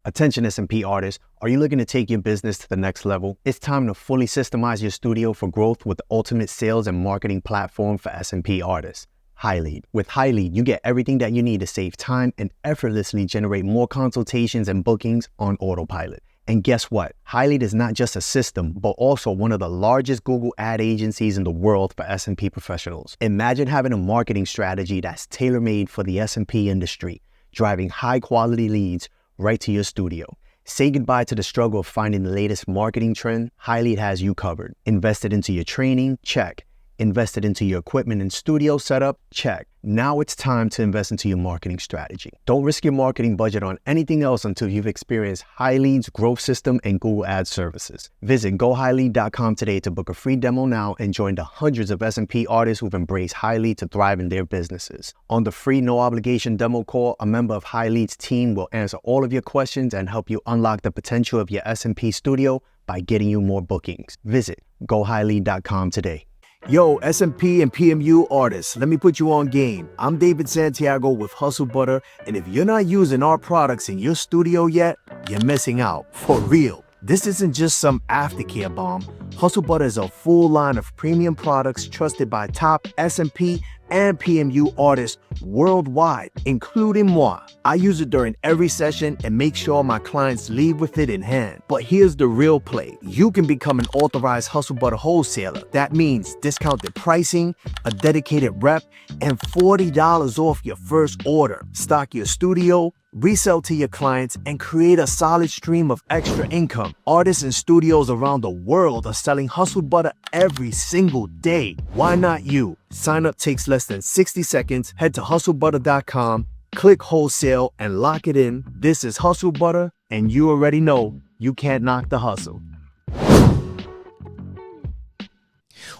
Attention S&P artists, are you looking to take your business to the next level? It's time to fully systemize your studio for growth with the ultimate sales and marketing platform for S&P artists, HighLead. With HighLead, you get everything that you need to save time and effortlessly generate more consultations and bookings on autopilot. And guess what? HighLead is not just a system, but also one of the largest Google ad agencies in the world for S&P professionals. Imagine having a marketing strategy that's tailor-made for the S&P industry, driving high-quality leads right to your studio. Say goodbye to the struggle of finding the latest marketing trend. HighLead has you covered. Invested into your training? Check. Invested into your equipment and studio setup? Check. Now it's time to invest into your marketing strategy. Don't risk your marketing budget on anything else until you've experienced HighLead's growth system and Google Ads services. Visit GoHighLead.com today to book a free demo now and join the hundreds of S&P artists who've embraced HighLead to thrive in their businesses. On the free no-obligation demo call, a member of HighLead's team will answer all of your questions and help you unlock the potential of your S&P studio by getting you more bookings. Visit GoHighLead.com today. Yo, S&P and PMU artists, let me put you on game. I'm David Santiago with Hustle Butter, and if you're not using our products in your studio yet, you're missing out. For real. This isn't just some aftercare bomb. Hustle Butter is a full line of premium products trusted by top S&P and PMU artists worldwide, including moi. I use it during every session and make sure my clients leave with it in hand. But here's the real play. You can become an authorized Hustle Butter wholesaler. That means discounted pricing, a dedicated rep, and $40 off your first order. Stock your studio, resell to your clients, and create a solid stream of extra income. Artists and studios around the world are selling Hustle Butter every single day. Why not you? Sign up takes less than 60 seconds. Head to hustlebutter.com, click wholesale, and lock it in. This is Hustle Butter, and you already know you can't knock the hustle.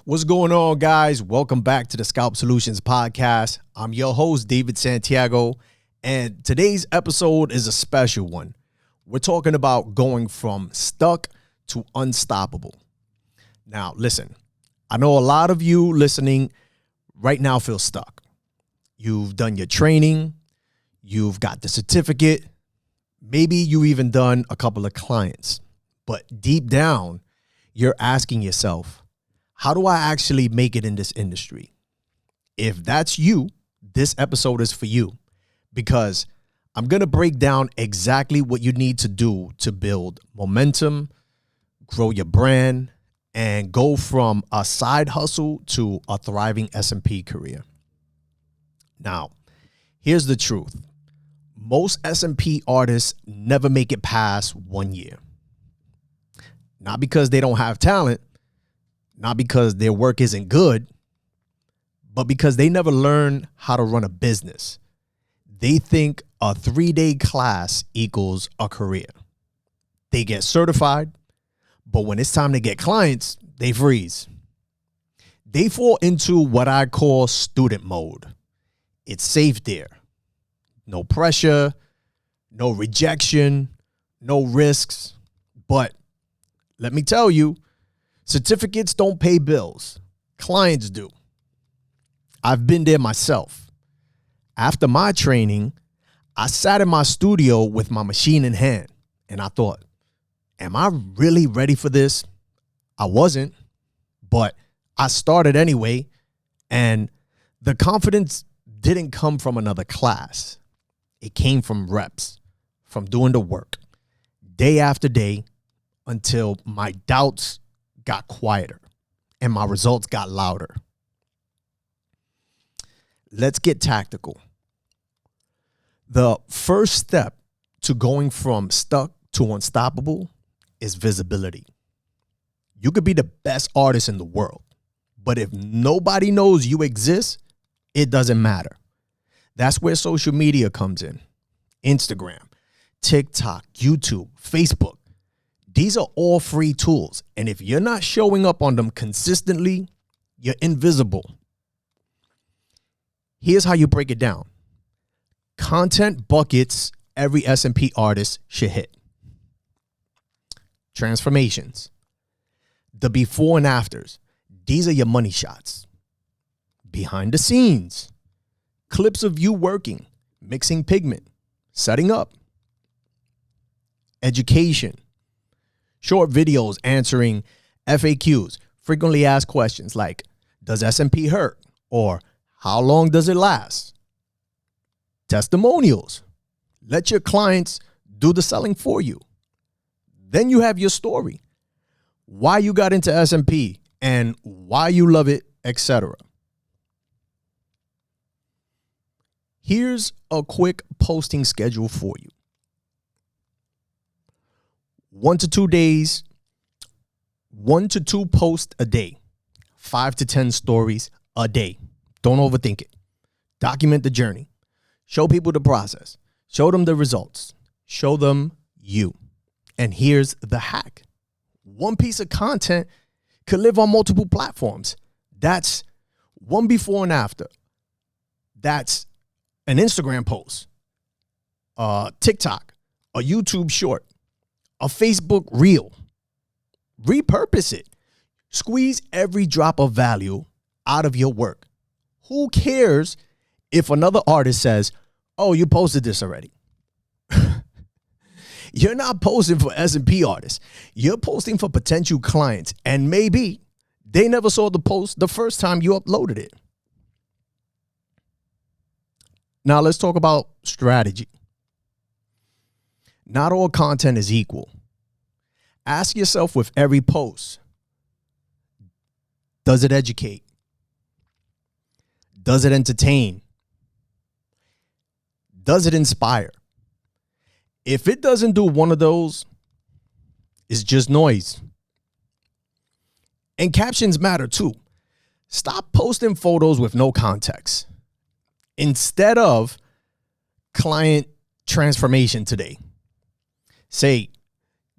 What's going on, guys? Welcome back to the Scalp Solutions Podcast. I'm your host, David Santiago, and today's episode is a special one. We're talking about going from stuck to unstoppable. Now, listen, I know a lot of you listening right now feel stuck. You've done your training, you've got the certificate, maybe you even done a couple of clients, but deep down, you're asking yourself, how do I actually make it in this industry? If that's you, this episode is for you, because I'm going to break down exactly what you need to do to build momentum, grow your brand, and go from a side hustle to a thriving S&P career. Now, here's the truth. Most S&P artists never make it past 1 year. Not because they don't have talent, not because their work isn't good, but because they never learn how to run a business. They think a 3-day class equals a career. They get certified, but when it's time to get clients, they freeze. They fall into what I call student mode. It's safe there. No pressure, no rejection, no risks. But let me tell you, certificates don't pay bills. Clients do. I've been there myself. After my training, I sat in my studio with my machine in hand, and I thought, am I really ready for this? I wasn't, but I started anyway, and the confidence didn't come from another class. It came from reps, from doing the work, day after day, until my doubts got quieter and my results got louder. Let's get tactical. The first step to going from stuck to unstoppable is visibility. You could be the best artist in the world, but if nobody knows you exist, it doesn't matter. That's where social media comes in. Instagram, TikTok, YouTube, Facebook. These are all free tools, and if you're not showing up on them consistently, you're invisible. Here's how you break it down. Content buckets every S&P artist should hit. Transformations. The before and afters. These are your money shots. Behind the scenes. Clips of you working, mixing pigment, setting up. education, short videos answering FAQs, frequently asked questions like, does S&P hurt? Or how long does it last? Testimonials. Let your clients do the selling for you. Then you have your story, why you got into S&P and why you love it, etc. Here's a quick posting schedule for you. 1 to 2 days, 1 to 2 posts a day, 5 to 10 stories a day. Don't overthink it. Document the journey. Show people the process. Show them the results. Show them you. And here's the hack. One piece of content could live on multiple platforms. That's one before and after. That's an Instagram post, TikTok, a YouTube short, a Facebook reel. Repurpose it. Squeeze every drop of value out of your work. Who cares if another artist says, oh, you posted this already? You're not posting for S&P artists. You're posting for potential clients. And maybe they never saw the post the first time you uploaded it. Now let's talk about strategy. Not all content is equal. Ask yourself with every post, does it educate? Does it entertain? Does it inspire? If it doesn't do one of those, it's just noise. And captions matter too. Stop posting photos with no context. Instead of client transformation today, say,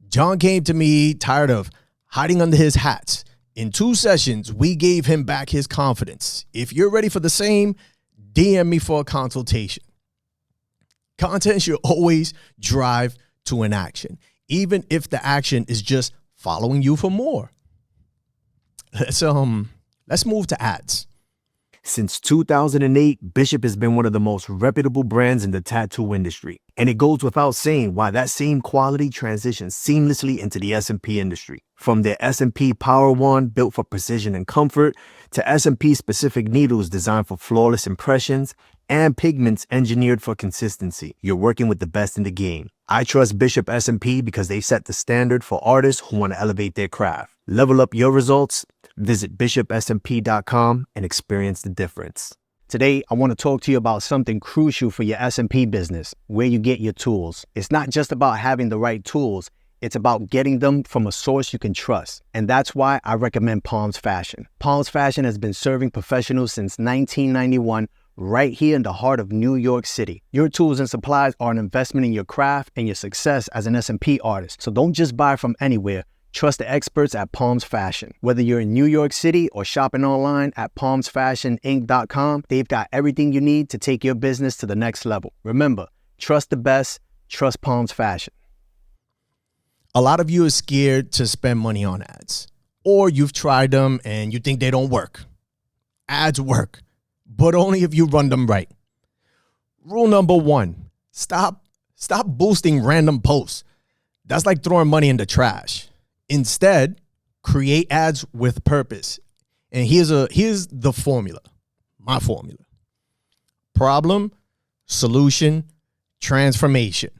John came to me tired of hiding under his hats. In 2 sessions, we gave him back his confidence. If you're ready for the same, DM me for a consultation. Content should always drive to an action, even if the action is just following you for more. Let's move to ads. Since 2008, Bishop has been one of the most reputable brands in the tattoo industry. And it goes without saying why that same quality transitions seamlessly into the S&P industry. From their S&P Power Wand built for precision and comfort, to S&P specific needles designed for flawless impressions, and pigments engineered for consistency, you're working with the best in the game. I trust Bishop S&P because they set the standard for artists who want to elevate their craft. Level up your results. Visit bishopsmp.com and experience the difference. Today, I want to talk to you about something crucial for your S&P business, where you get your tools. It's not just about having the right tools. It's about getting them from a source you can trust. And that's why I recommend Palms Fashion. Palms Fashion has been serving professionals since 1991, right here in the heart of New York City. Your tools and supplies are an investment in your craft and your success as an S&P artist. So don't just buy from anywhere. Trust the experts at Palms Fashion. Whether you're in New York City or shopping online at palmsfashioninc.com, they've got everything you need to take your business to the next level. Remember, trust the best, trust Palms Fashion. A lot of you are scared to spend money on ads, or you've tried them and you think they don't work. Ads work, but only if you run them right. Rule number 1, stop boosting random posts. That's like throwing money in the trash. Instead, create ads with purpose. And here's the formula, my formula. Problem, solution, transformation.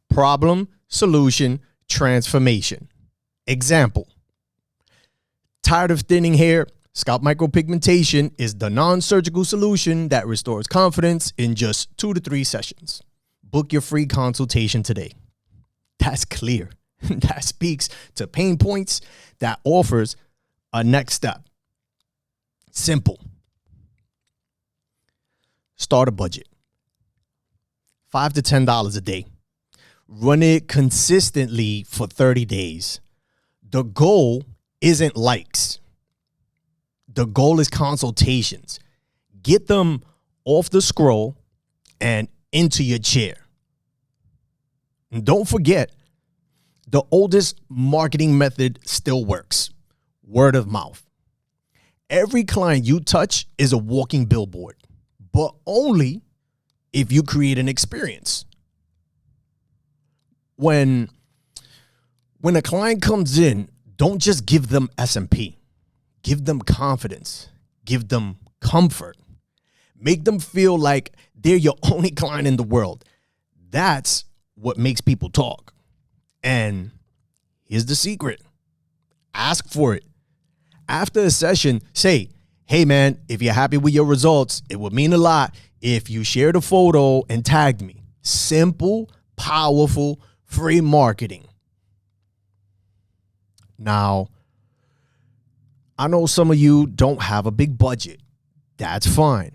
Problem, solution, transformation. Example. Tired of thinning hair? Scalp micropigmentation is the non-surgical solution that restores confidence in just 2 to 3 sessions. Book your free consultation today. That's clear. That speaks to pain points. That offers a next step. Simple. Start a budget. $5 to $10 a day. Run it consistently for 30 days. The goal isn't likes. The goal is consultations. Get them off the scroll and into your chair. And don't forget, the oldest marketing method still works. Word of mouth. Every client you touch is a walking billboard, but only if you create an experience. when a client comes in, don't just give them S&P. Give them confidence. Give them comfort. Make them feel like they're your only client in the world. That's what makes people talk. And here's the secret. Ask for it. After a session, say, hey man, if you're happy with your results, it would mean a lot if you shared a photo and tagged me. Simple, powerful, free marketing. Now, I know some of you don't have a big budget. That's fine.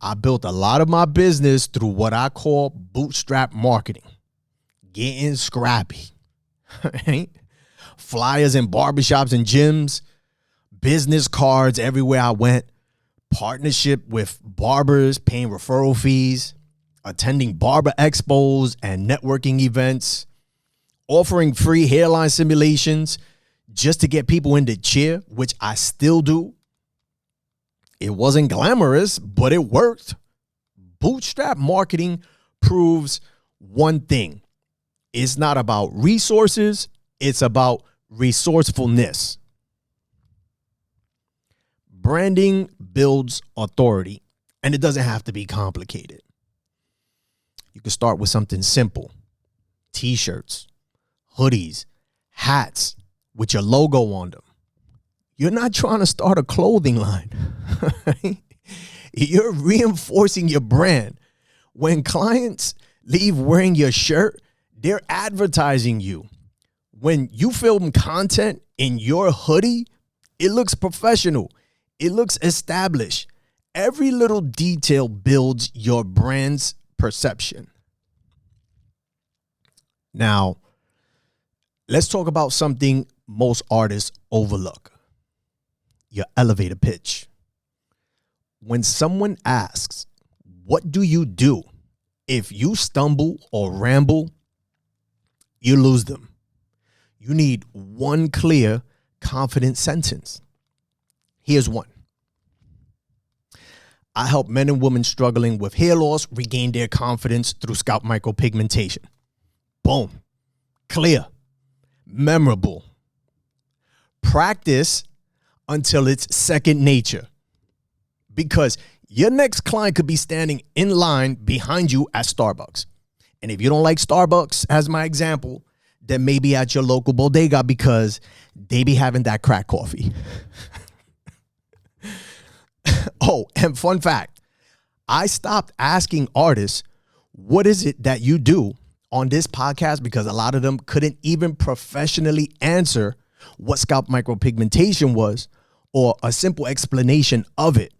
I built a lot of my business through what I call bootstrap marketing. Getting scrappy. Right? Flyers in barbershops and gyms, business cards everywhere I went, partnership with barbers, paying referral fees, attending barber expos and networking events, offering free hairline simulations just to get people in the chair, which I still do. It wasn't glamorous, but it worked. Bootstrap marketing proves one thing. It's not about resources. It's about resourcefulness. Branding builds authority, and it doesn't have to be complicated. You can start with something simple. T-shirts, hoodies, hats with your logo on them. You're not trying to start a clothing line. You're reinforcing your brand. When clients leave wearing your shirt, they're advertising you. When you film content in your hoodie, it looks professional. It looks established. Every little detail builds your brand's perception. Now, let's talk about something most artists overlook. Your elevator pitch. When someone asks, what do you do? If you stumble or ramble, you lose them. You need one clear, confident sentence. Here's one. I help men and women struggling with hair loss regain their confidence through scalp micropigmentation. Boom. Clear. Memorable. Practice until it's second nature. Because your next client could be standing in line behind you at Starbucks. And if you don't like Starbucks, as my example, then maybe at your local bodega because they be having that crack coffee. Oh, and fun fact, I stopped asking artists, what is it that you do on this podcast? Because a lot of them couldn't even professionally answer what scalp micropigmentation was or a simple explanation of it.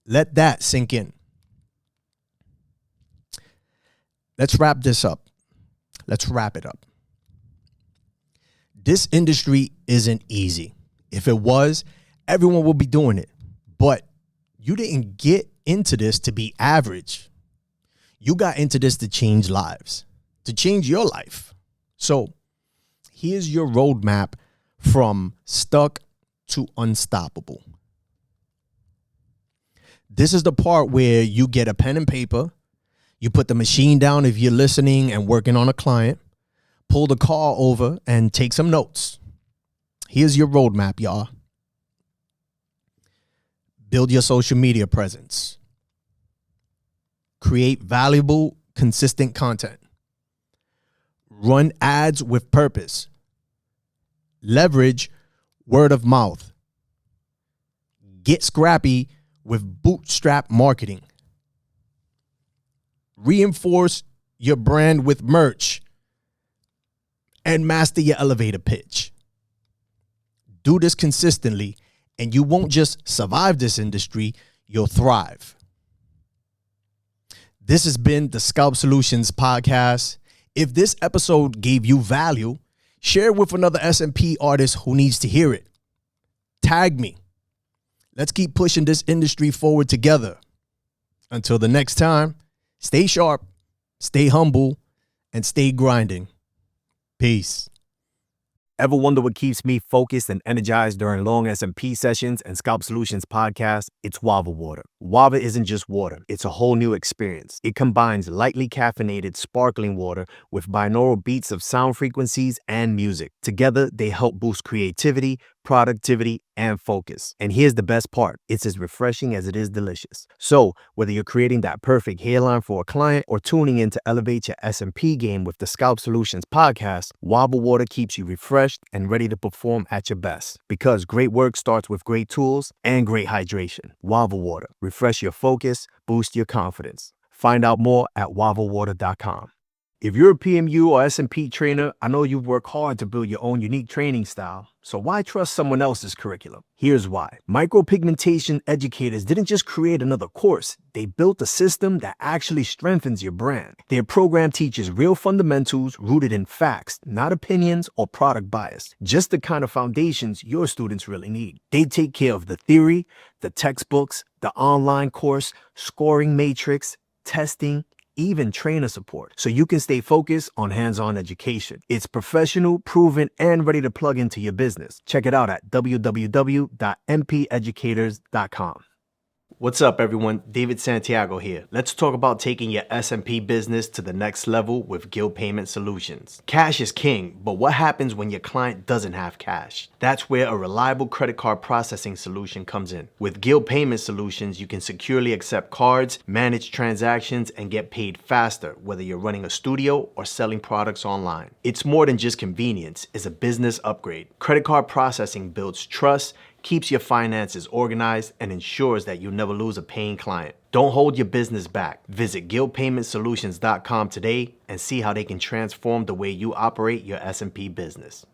Let that sink in. Let's wrap this up. Let's wrap it up. This industry isn't easy. If it was, everyone would be doing it. But you didn't get into this to be average. You got into this to change lives, to change your life. So here's your roadmap from stuck to unstoppable. This is the part where you get a pen and paper. You put the machine down if you're listening and working on a client. Pull the car over and take some notes. Here's your roadmap, y'all. Build your social media presence. Create valuable, consistent content. Run ads with purpose. Leverage word of mouth. Get scrappy with bootstrap marketing. Reinforce your brand with merch. And master your elevator pitch. Do this consistently, and you won't just survive this industry, you'll thrive. This has been the Scalp Solutions Podcast. If this episode gave you value, share it with another S&P artist who needs to hear it. Tag me. Let's keep pushing this industry forward together. Until the next time, stay sharp, stay humble, and stay grinding. Peace. Ever wonder what keeps me focused and energized during long S&P sessions and Scalp Solutions podcast? It's WAVA Water. WAVA isn't just water, it's a whole new experience. It combines lightly caffeinated sparkling water with binaural beats of sound frequencies and music. Together, they help boost creativity, productivity, and focus. And here's the best part. It's as refreshing as it is delicious. So, whether you're creating that perfect hairline for a client or tuning in to elevate your S&P game with the Scalp Solutions podcast, WAVA Water keeps you refreshed and ready to perform at your best. Because great work starts with great tools and great hydration. WAVA Water. Refresh your focus, boost your confidence. Find out more at wavawater.com. If you're a PMU or S&P trainer, I know you've worked hard to build your own unique training style. So why trust someone else's curriculum? Here's why. Micropigmentation educators didn't just create another course. They built a system that actually strengthens your brand. Their program teaches real fundamentals rooted in facts, not opinions or product bias. Just the kind of foundations your students really need. They take care of the theory, the textbooks, the online course, scoring matrix, testing, even trainer support, so you can stay focused on hands-on education. It's professional, proven, and ready to plug into your business. Check it out at www.mpeducators.com. What's up, everyone? David Santiago here. Let's talk about taking your S&P business to the next level with Guild Payment Solutions. Cash is king, but what happens when your client doesn't have cash? That's where a reliable credit card processing solution comes in. With Guild Payment Solutions, you can securely accept cards, manage transactions, and get paid faster, whether you're running a studio or selling products online. It's more than just convenience, it's a business upgrade. Credit card processing builds trust, keeps your finances organized, and ensures that you never lose a paying client. Don't hold your business back. Visit guildpaymentsolutions.com today and see how they can transform the way you operate your S&P business.